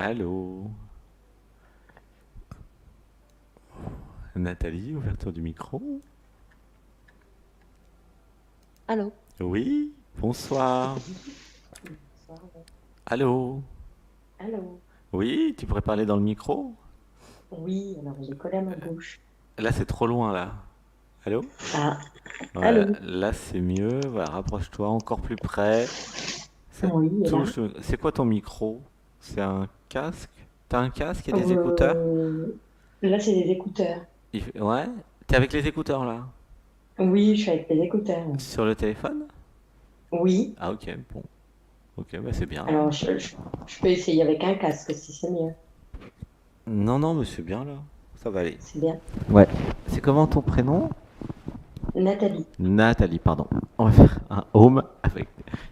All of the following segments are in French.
Allô? Nathalie, ouverture du micro? Allô? Oui, bonsoir. Bonsoir. Allô? Allô? Oui, tu pourrais parler dans le micro? Oui, alors j'ai collé à ma bouche. Là, c'est trop loin, là. Allô? Ah, Ouais, allô? là, c'est mieux. Voilà, rapproche-toi encore plus près. Ça Oui, et là? touche. C'est quoi ton micro? C'est un casque? T'as un casque et des écouteurs? Euh, Là, c'est des écouteurs. Ouais? T'es avec les écouteurs, là? Oui, je suis avec les écouteurs. Sur le téléphone? Oui, Ah, ok, bon. Ok, bah c'est bien. alors je peux essayer avec un casque si c'est mieux. Non, non, mais c'est bien, là. Ça va aller. C'est bien. Ouais. C'est comment ton prénom? Nathalie. Nathalie, pardon. On va faire un home avec.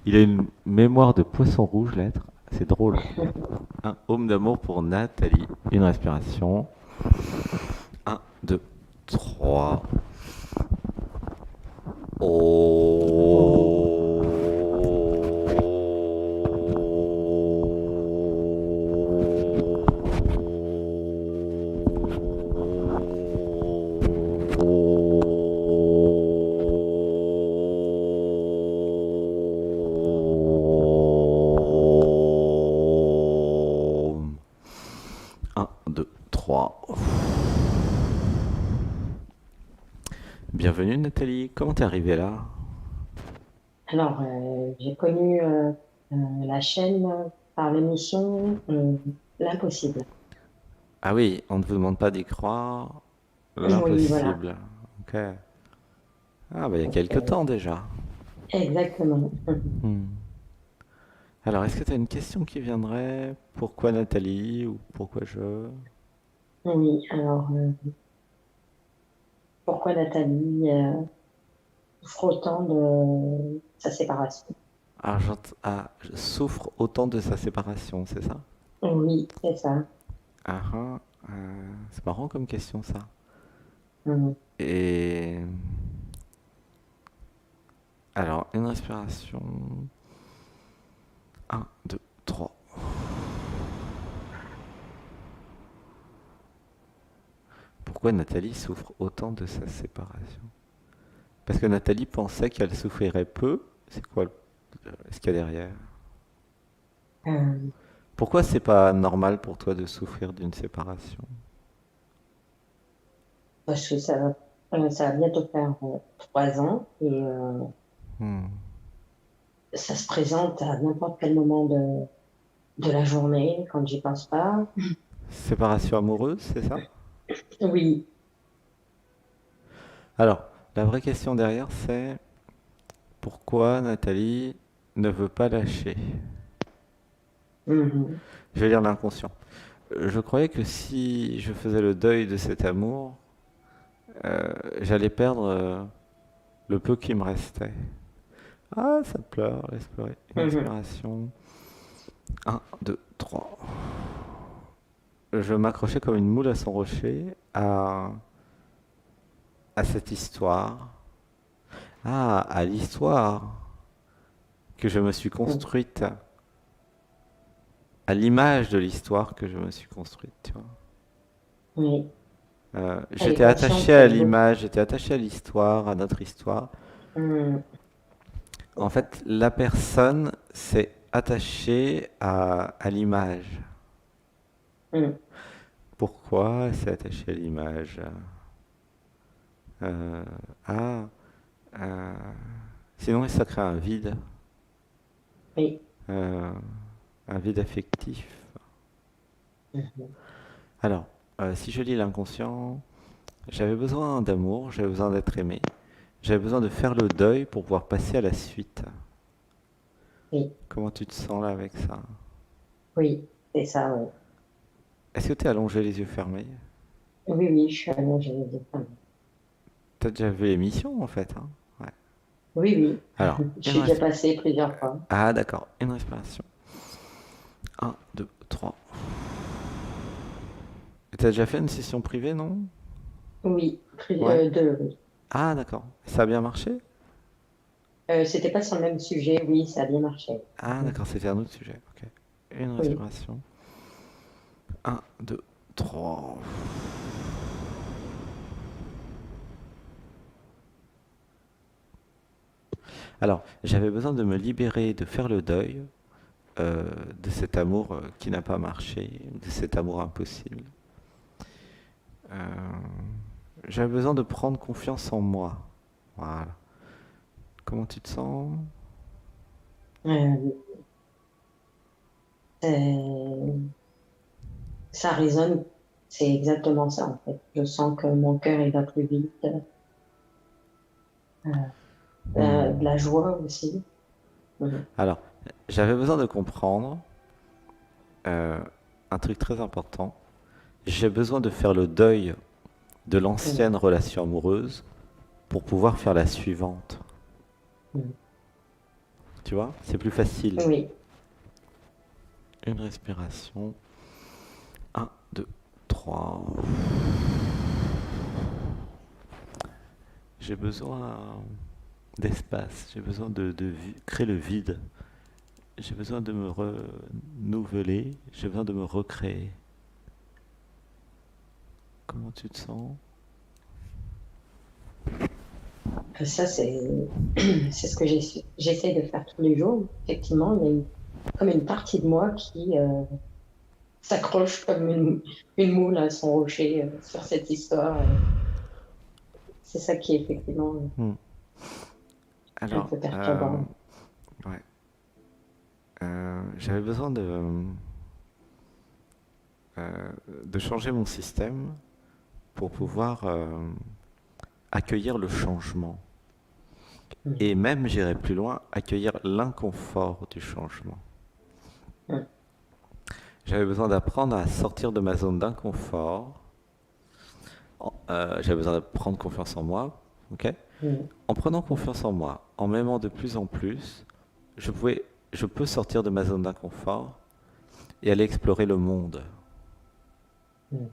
Il a une mémoire de poisson rouge, l'être. C'est drôle. Un home d'amour pour Nathalie. Une respiration. Un, 2, 3. Un, 2, 3. Bienvenue Nathalie, comment t'es arrivée là? Alors, j'ai connu la chaîne par l'émission L'Impossible. Ah oui, on ne vous demande pas d'y croire. Oui, voilà. L'impossible. Ok. Ah bah il y a Donc, quelques temps déjà. exactement. Hmm. Alors est-ce que tu as une question qui viendrait? Pourquoi Nathalie ou pourquoi je? Oui, alors, pourquoi Nathalie souffre autant de sa séparation? Je souffre autant de sa séparation, c'est ça? Oui, c'est ça. Ah ah, c'est marrant comme question ça. Mhm. Et alors une respiration. Un, 2, 3. Pourquoi Nathalie souffre autant de sa séparation? Parce que Nathalie pensait qu'elle souffrirait peu. C'est quoi ce qu'il y a derrière? Euh, Pourquoi c'est pas normal pour toi de souffrir d'une séparation? Parce que ça va bientôt faire 3 ans et Hmm. ça se présente à n'importe quel moment de la journée quand j'y pense pas. Séparation amoureuse, c'est ça? Oui. Alors, la vraie question derrière, c'est pourquoi Nathalie ne veut pas lâcher? Mhm. Je vais lire l'inconscient. Je croyais que si je faisais le deuil de cet amour, j'allais perdre le peu qui me restait. Ah, ça pleure, laisse pleurer. Une Mhm. respiration. Un, 2, 3. Je m'accrochais comme une moule à son rocher, à cette histoire. Ah, à l'histoire que je me suis Mhm. construite, à l'image de l'histoire que je me suis construite, tu vois. Oui. Elle est J'étais consciente attaché à qu'elle est beaucoup. l'image, j'étais attaché à l'histoire, à notre histoire. Mhm. En C'est ça. fait, la personne s'est attachée à l'image. Mhm. Pourquoi elle s'est attachée à l'image? Euh, ah, euh, sinon ça crée Oui. euh, un vide affectif. Mhm. Alors, si je lis l'inconscient, j'avais besoin d'amour, j'avais besoin d'être aimé, j'avais besoin de faire le deuil pour pouvoir passer à la suite. Oui. Comment tu te sens là avec ça? Oui. C'est ça, oui. Est-ce que tu es allongé les yeux fermés? Oui, oui, je suis allongée les deux femmes. T'as déjà vu l'émission en fait, hein? Ouais. Oui, oui. Alors, Je suis déjà passée plusieurs fois. ah d'accord, une respiration. Un, 2, 3. T'as déjà fait une session privée, non? Oui. Ouais. Deux, oui. Ah d'accord. Ça a bien marché? C'était pas sur le même sujet. Oui, ça a bien marché. Ah Mhm. d'accord, c'était un autre sujet. Ok. Une Oui. respiration. Un, deux, trois. Alors, j'avais besoin de me libérer, de faire le deuil de cet amour qui n'a pas marché, de cet amour impossible. Euh, J'avais besoin de prendre confiance en moi. Voilà. Comment tu te sens? Euh, c'est- Ça résonne, c'est exactement ça en fait. Je sens que mon cœur il va plus vite, de Hmm. la joie aussi. Mhm. Alors, j'avais besoin de comprendre euh, un truc très important. J'ai besoin de faire le deuil de Mhm. l'ancienne relation amoureuse pour pouvoir faire la suivante. Mhm. Tu vois? C'est plus facile. Oui, Une respiration. Un, deux, trois. J'ai besoin d'espace. J'ai besoin de créer le vide. J'ai besoin de me renouveler. J'ai besoin de me recréer. Comment tu te sens? ça c'est c'est ce que j'essaie de faire tous les jours. Effectivement, il y a comme une partie de moi qui s'accroche comme une moule à son rocher sur cette histoire. C'est ça qui est effectivement Hmm. un Alors, peu perturbant. ouais. J'avais besoin de changer mon système pour pouvoir accueillir le changement. Mhm. Et même, j'irai plus loin, accueillir l'inconfort du changement. Mhm. J'avais besoin d'apprendre à sortir de ma zone d'inconfort. J'avais besoin de prendre confiance en moi. Ok. Mhm. En prenant confiance en moi, en m'aimant de plus en plus, je pouvais, je peux sortir de ma zone d'inconfort et aller explorer le monde. Mhm.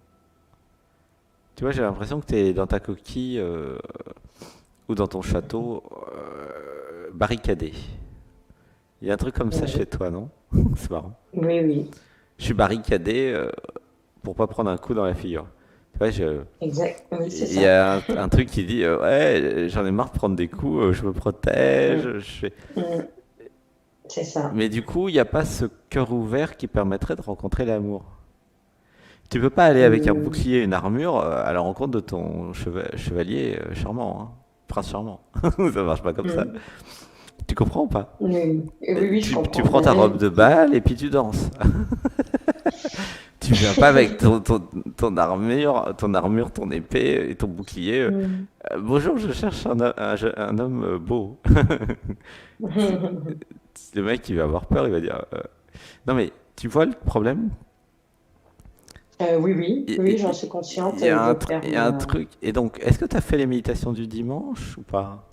Tu vois, j'ai l'impression que tu es dans ta coquille ou dans ton château barricadé. Il y a un truc comme ça chez Oui, toi, non? C'est marrant. oui, oui, Je suis barricadé pour pas prendre un coup dans la figure. Tu vois, exact. Oui, c'est il y ça. a un truc qui dit ouais, j'en ai marre de prendre des coups, je me protège. Mhm. Mhm. C'est ça. Mais du coup, il n'y a pas ce cœur ouvert qui permettrait de rencontrer l'amour. Tu peux pas aller avec un Mhm. bouclier et une armure à la rencontre de ton chevalier charmant, hein. Prince charmant. Ça marche pas comme ça. Mhm. Tu comprends ou pas? Oui, oui, oui, je Tu comprends. prends ta robe de bal et puis tu danses. Tu viens pas avec ton armure, ton épée et ton bouclier. Mhm. Bonjour, je cherche un homme beau. Le mec, il va avoir peur, il va dire. Non, mais tu vois le problème? Oui, oui, Il oui, il- j'en suis consciente il y a de faire il y a un truc. Et donc, est-ce que tu as fait les méditations du dimanche ou pas?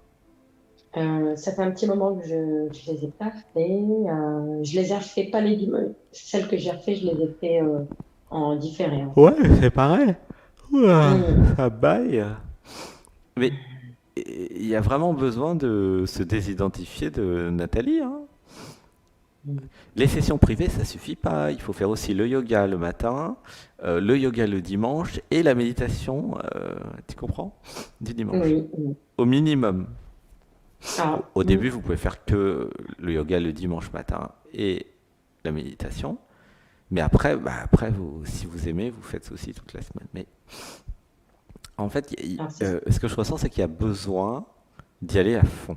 ça fait un petit moment que je les ai pas fait. Je les ai refait pas les dimanches. Celles que j'ai refait, je les ai fait en différé en Ouais, fait. c'est pareil. Ouah, Mhm. ça baille. Mais il y a vraiment besoin de se désidentifier de Nathalie, hein. Mhm. Les sessions privées, ça suffit pas. Il faut faire aussi le yoga le matin, le yoga le dimanche et la méditation, tu comprends? Du dimanche. Oui, oui. Au minimum. Ah, Au début, vous pouvez faire que le yoga le dimanche matin et la méditation. Mais après, après si vous aimez, vous faites ça aussi toute la semaine. Mais en fait, ah, c'est. ce que je ressens, c'est qu'il y a besoin d'y aller à fond.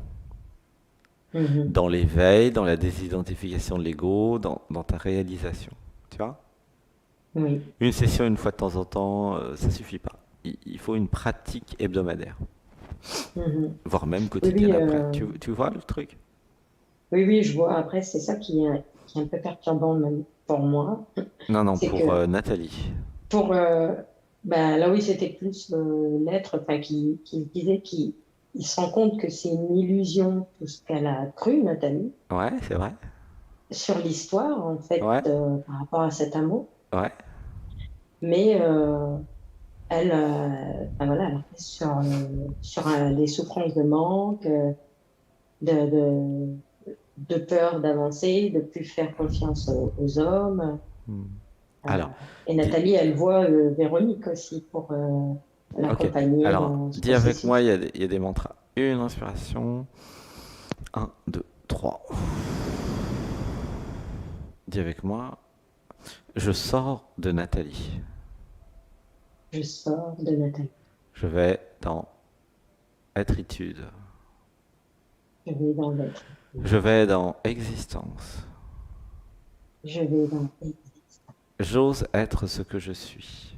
Mhm. Dans l'éveil, dans la désidentification de l'ego, dans ta réalisation. Tu vois? Oui. Une session une fois de temps en temps, ça suffit pas. Il faut une pratique hebdomadaire, Mhm. voire même Oui, quotidienne oui, après. Tu vois le truc? oui, oui, je vois. Après, c'est ça qui est un peu perturbant même pour moi. Non, non, C'est pour que Nathalie. pour bah, là oui c'était plus l'être enfin qui disait qu'il se rend compte que c'est une illusion tout ce qu'elle a cru Nathalie Ouais, c'est vrai. sur l'histoire en fait Ouais, par rapport à cet amour ouais. mais elle enfin, voilà elle reste sur les souffrances de manque de, de de peur d'avancer de plus faire confiance aux hommes Hmm. Alors, Et dis, Nathalie, elle voit Véronique aussi pour ok. l'accompagner Alors, dans ce dis avec moi, processus. il y a des mantras. Une inspiration. Un, 2, 3. Dis avec moi. Je sors de Nathalie. Je sors de Nathalie. Je vais dans Être-itude. Je vais dans l'être. Je vais dans Existence. Je vais dans existence. J'ose être ce que je suis.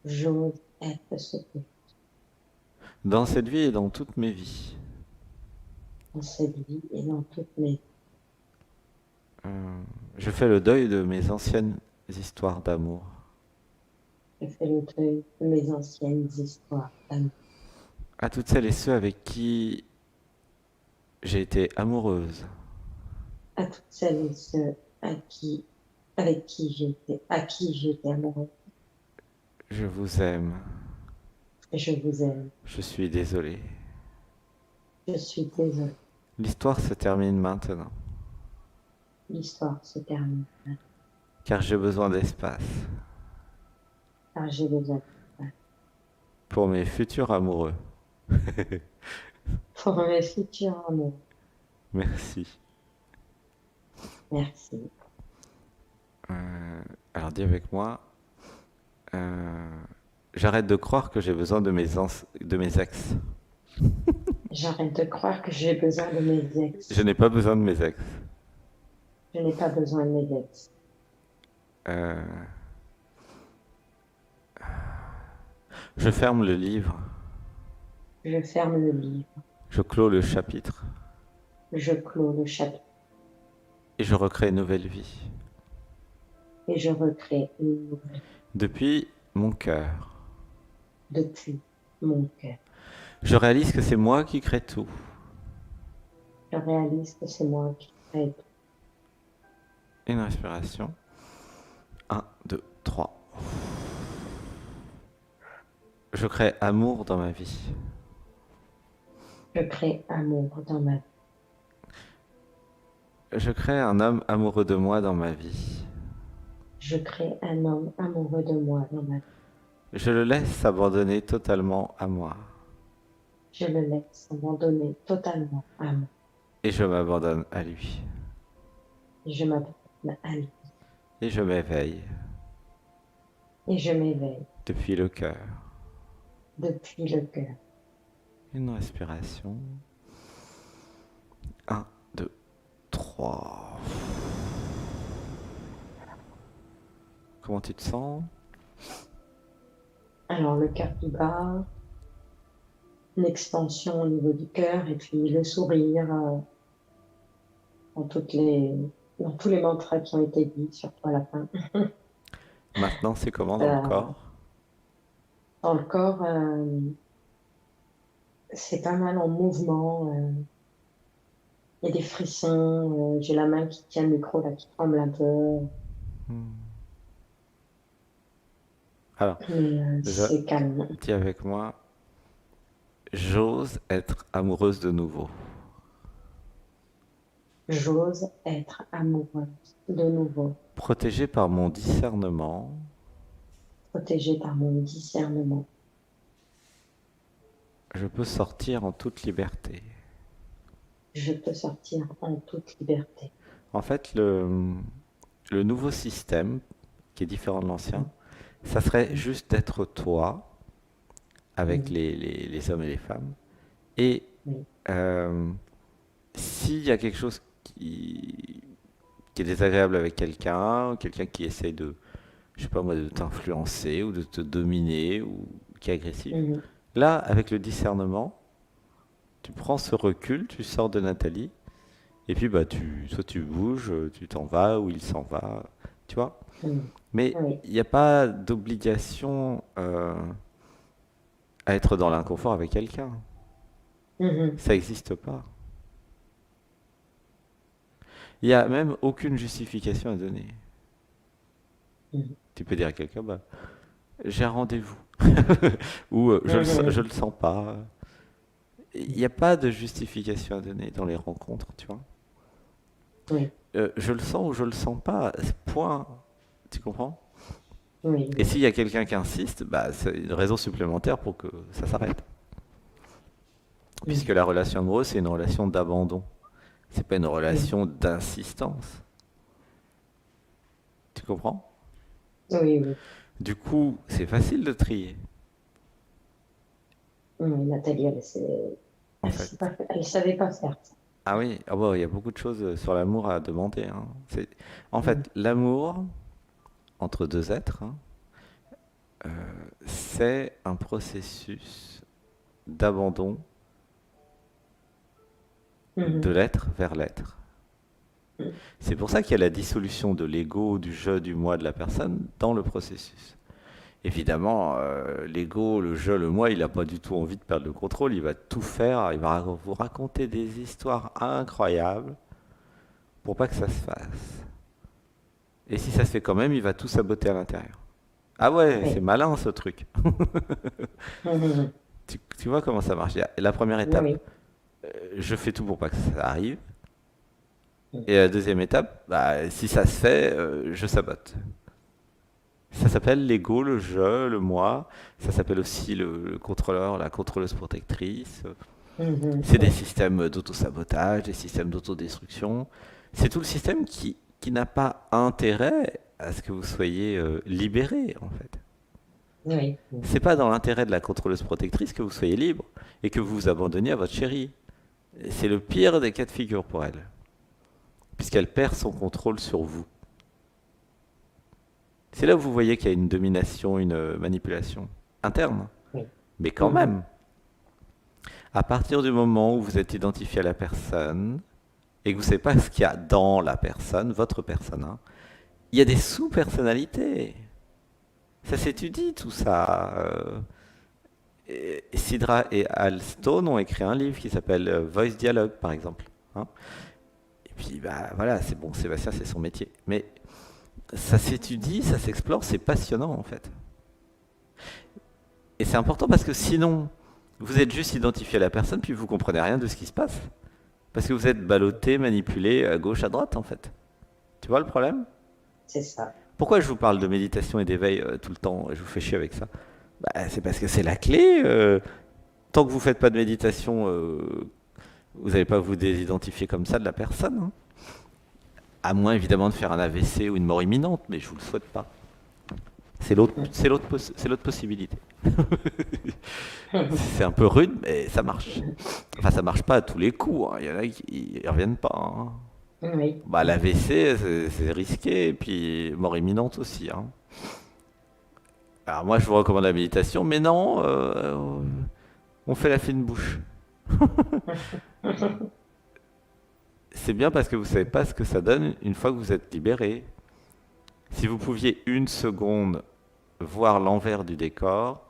J'ose être ce que Dans cette vie et dans toutes mes vies. dans cette vie et dans toutes mes vies. Je fais le deuil de mes anciennes histoires d'amour. Je fais le deuil de mes anciennes histoires d'amour. À toutes celles et ceux avec qui j'ai été amoureuse. À toutes celles et ceux avec qui j'étais amoureuse. Je vous aime. Je vous aime. Je suis désolé. Je suis désolée. L'histoire se termine maintenant. L'histoire se termine. Car j'ai besoin d'espace. Car j'ai besoin Pour mes futurs amoureux. pour mes futurs amours. Merci. Merci. Alors dis avec moi. J'arrête de croire que j'ai besoin de mes ex. J'arrête de croire que j'ai besoin de mes Je ex. n'ai pas besoin de mes ex. Je n'ai pas besoin de mes ex. Euh, je ferme le livre. Je ferme le livre. Je clôt le chapitre. Je clôt le chapitre. Et je recrée une nouvelle vie. Et je recrée une nouvelle Depuis mon cœur. depuis mon cœur. Je réalise que c'est moi qui crée tout. Je réalise que c'est moi qui crée tout. Une respiration. 1, 2, 3. Je crée amour dans ma vie. Je crée amour dans ma vie. Je crée un homme amoureux de moi dans ma vie. Je crée un homme amoureux de moi dans ma vie. Je le laisse s'abandonner totalement à moi. Je le laisse abandonner totalement à moi. Et je m'abandonne à lui. Et je m'abandonne à lui. Et je m'éveille Et je m'éveille depuis le cœur. depuis le cœur. Une respiration. 1, 2, 3. Comment tu te sens? Alors le cœur qui bat, une expansion au niveau du cœur et puis le sourire dans dans tous les mantras qui ont été dits, surtout à la fin. Maintenant, c'est comment dans le Euh, corps? Dans le corps, c'est pas mal en mouvement. Il y a des frissons. J'ai la main qui tient le micro là, qui tremble un peu. Alors, Mais déjà, c'est calme. dis avec moi, j'ose être amoureuse de nouveau. J'ose être amoureuse de nouveau, Protégée par mon discernement, protégée par mon discernement. je peux sortir en toute liberté. Je peux sortir en toute liberté. En fait, le nouveau système, qui est différent de l'ancien, ça serait juste d'être toi, avec Mm. les hommes et les femmes. Et Oui. s'il y a quelque chose qui est désagréable avec quelqu'un qui essaye de, je sais pas moi, de t'influencer ou de te dominer ou qui est agressif, Mhm. là, avec le discernement, tu prends ce recul, tu sors de Nathalie, et puis bah soit tu bouges, tu t'en vas ou il s'en va, tu vois. Mhm. Mais Oui. il n'y a pas d'obligation à être dans l'inconfort avec quelqu'un. Mhm. Ça n'existe pas. Il n'y a même aucune justification à donner. Mhm. Tu peux dire à quelqu'un, bah, j'ai un rendez-vous. Ou je le sens pas. Il n'y a pas de justification à donner dans les rencontres, tu vois. Oui. Je le sens ou je le sens pas, point. Tu comprends? Oui, Et oui. s'il y a quelqu'un qui insiste, bah, c'est une raison supplémentaire pour que ça s'arrête. Puisque Mm. la relation amoureuse, c'est une relation d'abandon. C'est pas une Mm. relation d'insistance. Tu comprends? Oui, oui. Du coup, c'est facile de trier, Oui, Nathalie, en fait. elle savait pas faire ça. Ah oui, ah bon, il y a beaucoup de choses sur l'amour à demander, hein. En Mm. fait, l'amour entre deux êtres, hein, c'est un processus d'abandon de Mhm. l'être vers l'être. Mm. C'est pour ça qu'il y a la dissolution de l'ego, du je, du moi de la personne dans le processus. Évidemment, l'ego, le je, le moi, il n'a pas du tout envie de perdre le contrôle, il va tout faire, il va vous raconter des histoires incroyables pour pas que ça se fasse. Et si ça se fait quand même, il va tout saboter à l'intérieur. Ah ouais, c'est Oui. malin ce truc. Mhm. Tu vois comment ça marche. Il y a la première Oui, étape, oui. je fais tout pour pas que ça arrive. Mm. Et la deuxième étape, bah, si ça se fait, je sabote. Ça s'appelle l'ego, le je, le moi. Ça s'appelle aussi le contrôleur, la contrôleuse protectrice. Mhm. C'est des Oui. systèmes d'autosabotage, des systèmes d'autodestruction. C'est tout le système qui n'a pas intérêt à ce que vous soyez libéré, en fait. Oui. C'est pas dans l'intérêt de la contrôleuse protectrice que vous soyez libre et que vous vous abandonniez à votre chérie. C'est le pire des cas de figure pour elle, puisqu'elle perd son contrôle sur vous. C'est là où vous voyez qu'il y a une domination, une manipulation interne. Oui. Mais quand Mhm. même, à partir du moment où vous êtes identifié à la personne et que vous ne savez pas ce qu'il y a dans la personne, votre personne, hein, il y a des sous-personnalités. Ça s'étudie tout ça. Sidra et Al Stone ont écrit un livre qui s'appelle Voice Dialogue, par exemple, hein. Et puis, bah voilà, c'est bon, Sébastien, c'est son métier. Mais ça s'étudie, ça s'explore, c'est passionnant en fait. Et c'est important parce que sinon, vous êtes juste identifié à la personne, puis vous comprenez rien de ce qui se passe. Parce que vous êtes ballotté, manipulé à gauche, à droite en fait. Tu vois le problème? C'est ça. Pourquoi je vous parle de méditation et d'éveil tout le temps? Je vous fais chier avec ça. Bah, c'est parce que c'est la clé. Tant que vous faites pas de méditation, vous n'allez pas vous désidentifier comme ça de la personne, hein. À moins évidemment de faire un AVC ou une mort imminente, mais je vous le souhaite pas. Mm. C'est l'autre possibilité. C'est un peu rude, mais ça marche. Enfin, ça marche pas à tous les coups, hein. Il y en a qui ne reviennent pas, hein. Oui. Bah, l'AVC, c'est risqué, et puis mort imminente aussi, hein. Alors moi, je vous recommande la méditation, mais non, on fait la fine bouche. C'est bien parce que vous savez pas ce que ça donne une fois que vous êtes libéré. Si vous pouviez une seconde voir l'envers du décor,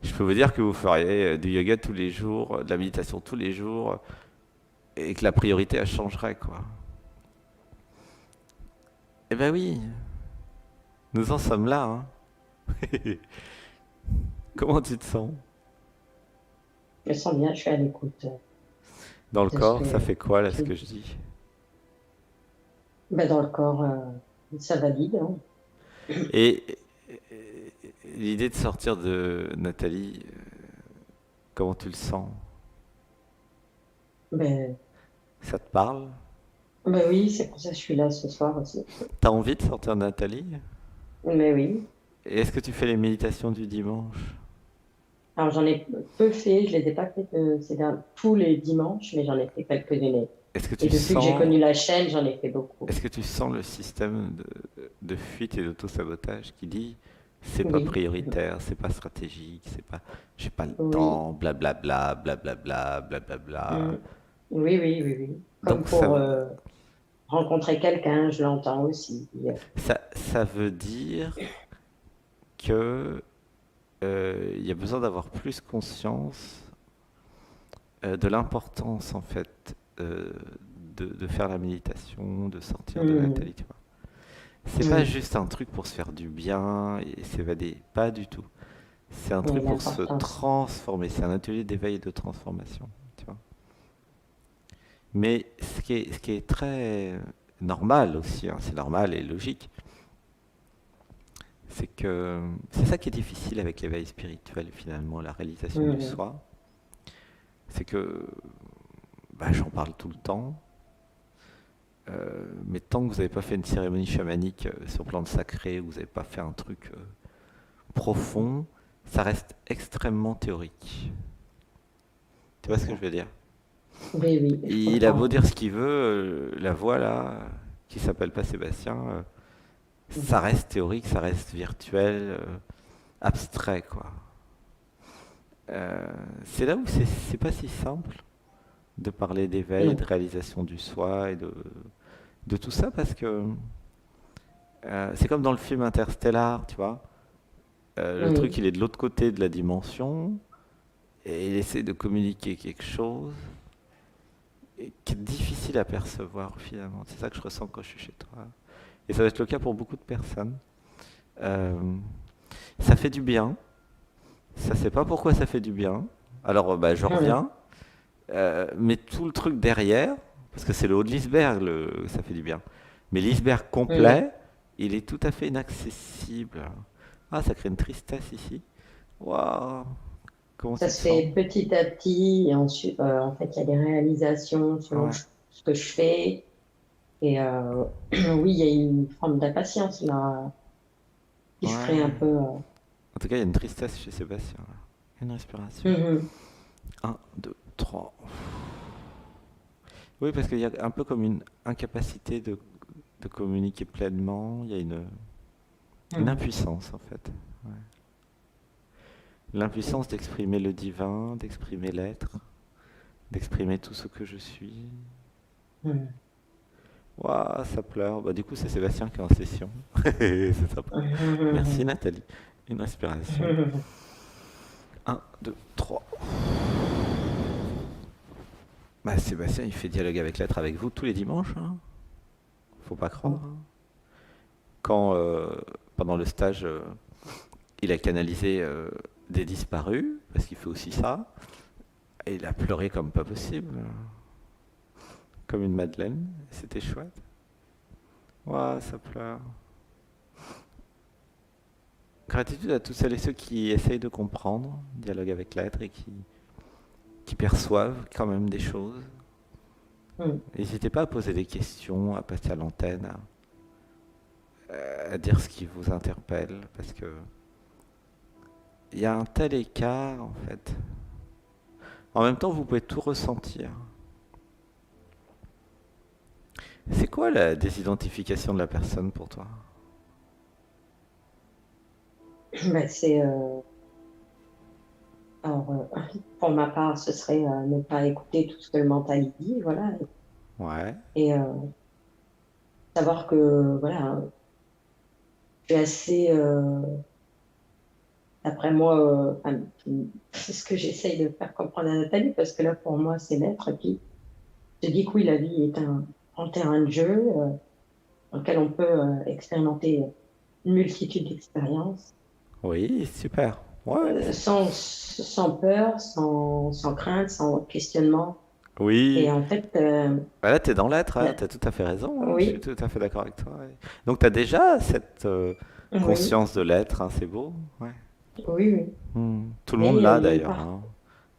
je peux vous dire que vous feriez du yoga tous les jours, de la méditation tous les jours, et que la priorité, elle changerait, quoi. Eh ben oui, nous en sommes là, hein. Comment tu te sens? Je sens bien, je suis à l'écoute Dans le de ce que corps, ça fait quoi, là, ce tu que me je dis. dis? Ben, dans le corps, ça valide, hein. Et l'idée de sortir de Nathalie, comment tu le sens? Ben, Ça te parle? ben oui, c'est pour ça que je suis là ce soir aussi. T'as envie de sortir de Nathalie? Mais oui. Et est-ce que tu fais les méditations du dimanche? Alors j'en ai peu fait, je les ai pas faites tous les dimanches, mais j'en ai fait quelques-unes. Est-ce que Et tu depuis que j'ai sens, connu la chaîne, j'en ai fait beaucoup. est-ce que tu sens le système de fuite et d'auto-sabotage qui dit c'est pas Oui, prioritaire, c'est pas stratégique, c'est pas, j'ai pas le oui, temps, blablabla, blablabla, blablabla. mm, oui, oui, oui, oui. Comme Donc ça, pour rencontrer quelqu'un, je l'entends aussi. ça veut dire que il y a besoin d'avoir plus conscience de l'importance en fait de faire la méditation, de sortir de Mm, Nathalie, tu vois. C'est pas oui, juste un truc pour se faire du bien et s'évader, pas du tout. C'est un oui, truc pour se l'importance. transformer, c'est un atelier d'éveil et de transformation, tu vois. Mais ce qui est très normal aussi, hein, c'est normal et logique, C'est que c'est ça qui est difficile avec l'éveil spirituel, finalement, la réalisation du Mhm. soi. C'est que bah, j'en parle tout le temps, mais tant que vous n'avez pas fait une cérémonie chamanique sur plan sacré, vous n'avez pas fait un truc profond, ça reste extrêmement théorique. Tu vois ce que je D'accord. veux dire? Oui, oui, je Il a beau comprends. dire ce qu'il veut, la voix là, qui s'appelle pas Sébastien, ça Mhm. reste théorique, ça reste virtuel, abstrait quoi. Euh, c'est là où c'est pas si simple de parler d'éveil, de Non. réalisation du soi et de tout ça parce que c'est comme dans le film Interstellar, tu vois. Le truc Oui, il est de l'autre côté de la dimension et il essaie de communiquer quelque chose et qui est difficile à percevoir finalement. C'est ça que je ressens quand je suis chez toi. Et ça va être le cas pour beaucoup de personnes. Euh, Ça fait du bien. Ça sait pas pourquoi ça fait du bien. Alors bah, je oui, reviens. Mais tout le truc derrière, parce que c'est le haut de l'iceberg, ça fait du bien. Mais l'iceberg oui. complet, il est tout à fait inaccessible. Ah, ça crée une tristesse ici. Waouh, comment Ça tu te se sens? fait petit à petit. Et ensuite, en fait, il y a des réalisations selon Ouais, ce que je fais. Et oui, il y a une forme d'impatience là qui se crée un ouais. peu. En tout cas, il y a une tristesse chez Sébastien. Là. Une respiration. Mhm. Un, 2, 3. Oui, parce qu'il y a un peu comme une incapacité de communiquer pleinement. Il y a une Mhm. impuissance en fait. Ouais. L'impuissance d'exprimer le divin, d'exprimer l'être, d'exprimer tout ce que je suis. Mhm. Waouh, ça pleure. Bah, du coup, c'est Sébastien qui est en session. C'est sympa. Merci Mhm. Nathalie. Une respiration. Mhm. Un, 2, 3. Bah, Sébastien, il fait dialogue avec l'être avec vous tous les dimanches. Hein. Faut pas croire. Hein. Quand, pendant le stage, il a canalisé des disparus, parce qu'il fait aussi ça, et il a pleuré comme pas possible, comme une madeleine. C'était chouette. Waouh, ça pleure. Gratitude à tous celles et ceux qui essayent de comprendre, dialogue avec l'être et qui perçoivent quand même des choses. Mhm. N'hésitez pas à poser des questions, à passer à l'antenne, à dire ce qui vous interpelle, parce que il y a un tel écart en fait. En même temps, vous pouvez tout ressentir. C'est quoi la désidentification de la personne pour toi? Ben, c'est alors pour ma part, ce serait ne pas écouter tout ce que le mental il dit, voilà, Ouais, et savoir que voilà, je suis assez, après moi, enfin, c'est ce que j'essaye de faire comprendre à Nathalie, parce que là pour moi c'est l'être qui se dit que oui, la vie est un grand terrain de jeu dans lequel on peut expérimenter une multitude d'expériences oui, super. Ouais, sans peur, sans crainte, sans questionnement. Et oui. en fait, Bah là, t'es dans l'être, hein, la- t'as tout à fait raison, hein, je suis oui, tout à fait d'accord avec toi. Ouais. Donc t'as déjà cette oui, conscience de l'être, hein, c'est beau. Ouais. oui, oui. Tout le Mais monde l'a il y a d'ailleurs. Hein.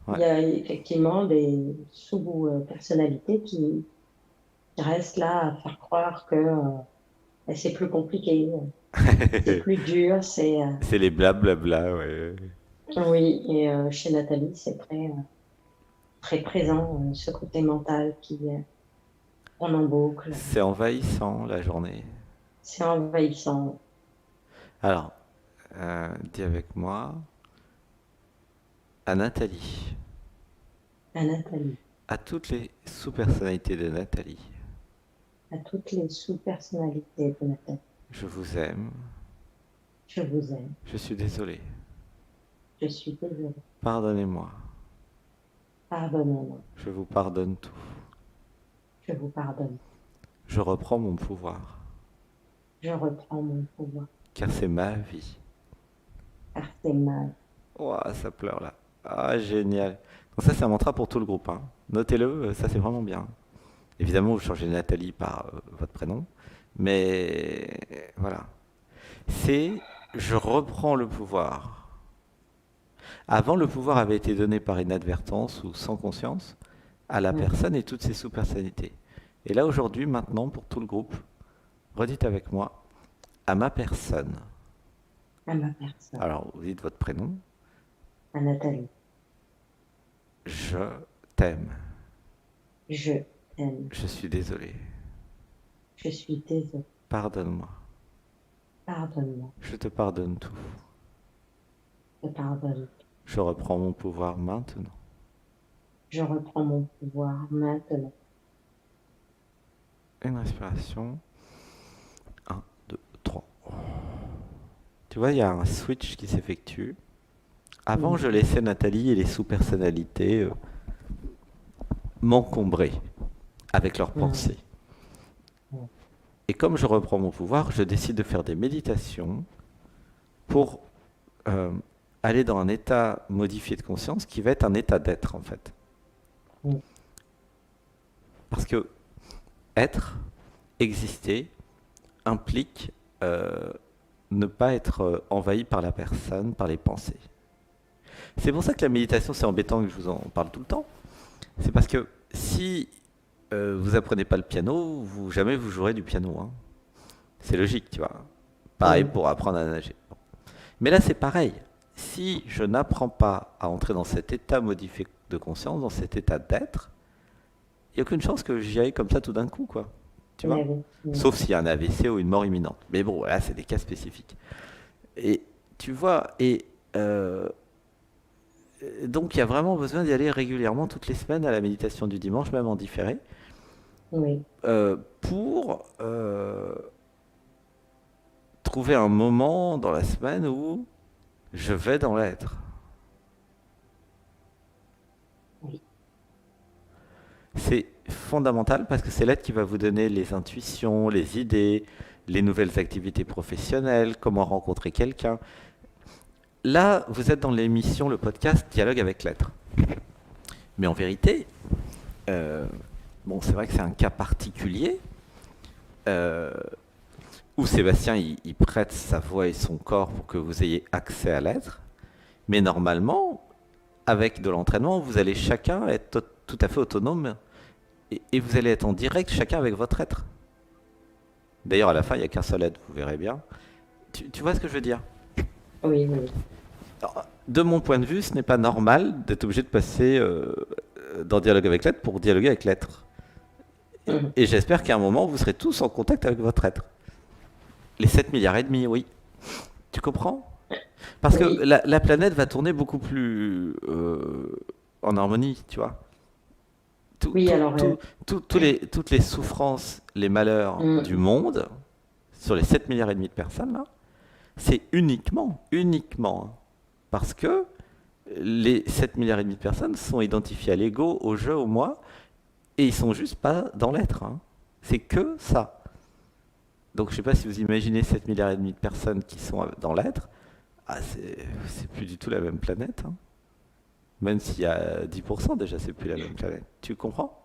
il Ouais. y a effectivement des sous-personnalités qui restent là à faire croire que c'est plus compliqué, c'est plus dur, C'est les blablabla, ouais. oui. Et chez Nathalie, c'est très présent ce côté mental qui tourne en boucle. C'est envahissant la journée. C'est envahissant. Alors, dis avec moi, à Nathalie, À Nathalie, à toutes les sous-personnalités de Nathalie, à toutes les sous-personnalités de Nathalie, je vous aime, je vous aime. je suis désolé, Je suis désolée. pardonnez-moi, Pardonnez-moi. je vous pardonne tout, Je vous pardonne. je reprends mon pouvoir, Je reprends mon pouvoir. car c'est ma vie. Car c'est mal. Ouah, ça pleure là. Ah, génial. Donc ça, c'est un mantra pour tout le groupe. Hein. Notez-le, ça c'est vraiment bien. Évidemment, vous changez Nathalie par votre prénom, mais voilà. C'est Je reprends le pouvoir. Avant, le pouvoir avait été donné par inadvertance ou sans conscience à la Mhm. personne et toutes ses sous-personnalités. Et là, aujourd'hui, maintenant, pour tout le groupe, redites avec moi, à ma personne. À ma personne, Alors, vous dites votre prénom. à Nathalie. Je t'aime. Je t'aime. Je suis désolé. Je suis désolée. Pardonne-moi. Pardonne-moi. Je te pardonne tout. Je pardonne. Je reprends mon pouvoir maintenant. Je reprends mon pouvoir maintenant. Une respiration. Un, 2, 3. Tu vois, il y a un switch qui s'effectue. Avant, je Mhm. laissais Nathalie et les sous-personnalités m'encombrer avec leurs Mhm. pensées. Et comme je reprends mon pouvoir, je décide de faire des méditations pour euh, aller dans un état modifié de conscience qui va être un état d'être en fait. Mhm. Parce que être, exister, implique ne pas être envahi par la personne, par les pensées. C'est pour ça que la méditation, c'est embêtant que je vous en parle tout le temps. C'est parce que si vous apprenez pas le piano, jamais vous jouerez du piano, hein. C'est logique, tu vois. Pareil Mhm. pour apprendre à nager. Mais là, c'est pareil. Si je n'apprends pas à entrer dans cet état modifié de conscience, dans cet état d'être, il n'y a aucune chance que j'y aille comme ça tout d'un coup, quoi. Tu Il y vois. avait. Sauf s'il y a un AVC ou une mort imminente. Mais bon, là, c'est des cas spécifiques. Et tu vois, euh, donc il y a vraiment besoin d'y aller régulièrement toutes les semaines à la méditation du dimanche, même en différé, Oui. pour trouver un moment dans la semaine où je vais dans l'être. Oui. C'est fondamental parce que c'est l'être qui va vous donner les intuitions, les idées, les nouvelles activités professionnelles, comment rencontrer quelqu'un. Là, vous êtes dans l'émission, le podcast Dialogue avec l'être. Mais en vérité, euh, bon, c'est vrai que c'est un cas particulier euh, où Sébastien il prête sa voix et son corps pour que vous ayez accès à l'être. Mais normalement, avec de l'entraînement, vous allez chacun être tout à fait autonome et vous allez être en direct chacun avec votre être. D'ailleurs, à la fin, il n'y a qu'un seul être, vous verrez bien. Tu vois ce que je veux dire? Oui, oui. Alors, de mon point de vue, ce n'est pas normal d'être obligé de passer dans Dialogue avec l'être pour dialoguer avec l'être. Mhm. Et j'espère qu'à un moment, vous serez tous en contact avec votre être. Les 7 milliards et demi, oui. Tu comprends? Parce que Oui. la planète va tourner beaucoup plus en harmonie, tu vois. Tout- Oui, tout- alors, tout- toutes les souffrances, les malheurs du mhm. monde, sur les 7 milliards et demi de personnes, là, c'est uniquement, hein, parce que les 7 milliards et demi de personnes sont identifiées à l'ego, au jeu, au moi, et ils sont juste pas dans l'être, hein. C'est que ça. Donc je sais pas si vous imaginez 7 milliards et demi de personnes qui sont dans l'être, ah, c'est plus du tout la même planète, hein. Même s'il y a 10% déjà, c'est plus la même planète. Tu comprends?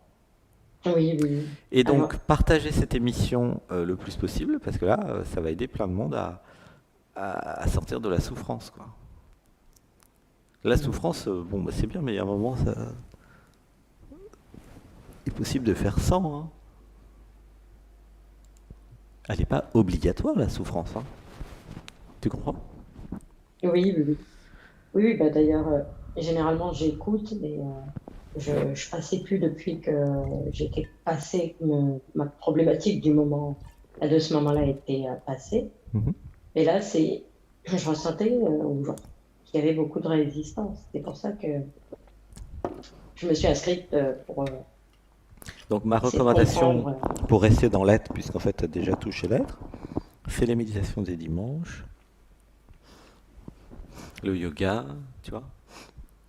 Oui, oui, oui. Et donc, Alors, partagez cette émission le plus possible, parce que là, ça va aider plein de monde à sortir de la souffrance, quoi. La mhm. souffrance, bon, bah, c'est bien, mais il y a un moment, ça est possible de faire sans, hein. Elle n'est pas obligatoire, la souffrance, hein. Tu comprends? Oui, oui, oui. Oui, oui, bah d'ailleurs, généralement, j'écoute, mais je passais plus depuis que j'étais passée, ma problématique du moment, de ce moment-là était passée. Mhm. Et là, je ressentais qu'il y avait beaucoup de résistance. C'est pour ça que je me suis inscrite pour Donc, ma essayer de recommandation comprendre. pour rester dans l'être, puisqu'en fait, tu as déjà touché l'être, c'est les méditations des dimanches, le yoga, tu vois.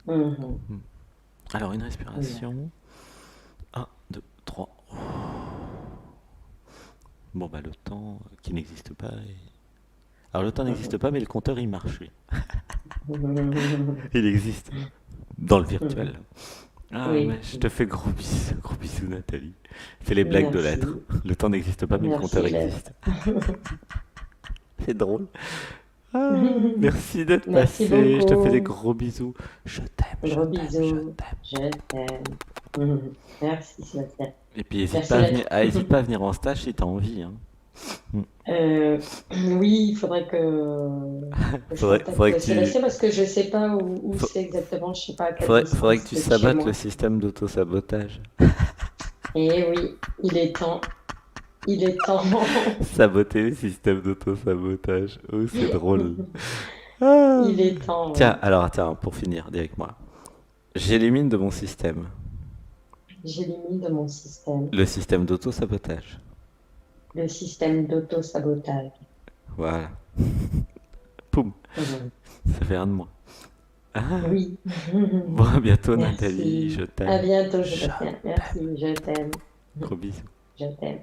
Mhm. Hmm. Alors, une Oui. respiration. Un, 2, 3. Bon, bah, le temps qui n'existe pas. Alors, le temps n'existe Mhm. pas, mais le compteur, il marche, lui. Il existe dans le virtuel. Mhm. Ah, mais Oui, je te oui. fais gros bisous, Nathalie. C'est les blagues de l'être. Merci. Le temps n'existe pas, mais le compteur Merci, l'être. existe. C'est drôle. Ah, merci d'être Merci passé. Je te fais des beaucoup. gros bisous. Je t'aime, je Gros t'aime, je bisous. t'aime. Je t'aime. Mhm. Merci, Sébastien. Et puis, hésite Merci pas à venir, d'être. hésite pas à venir en stage si t'as envie, hein. Mm. Euh, oui, il faudrait que je Faudrait contacte que tu, Sébastien parce que je ne sais pas où fa- c'est exactement. Je ne sais pas à quelle faudrait que distance tu c'est de chez sabotes le moi. système d'auto-sabotage. Et oui, il est temps. Il est temps. Saboter le système d'auto-sabotage. Oh, c'est drôle. Ah. Il est temps, Tiens, oui. alors attends, pour finir, dis avec moi. J'élimine de mon système J'élimine de mon système le système d'auto-sabotage. le système d'auto-sabotage. Voilà. Poum, Mhm. ça fait un de moins. Ah. Oui. Bon, à bientôt Nathalie, Merci. je À t'aime. bientôt, Je Sébastien. t'aime. Merci. Je t'aime. Gros bisous. Je t'aime.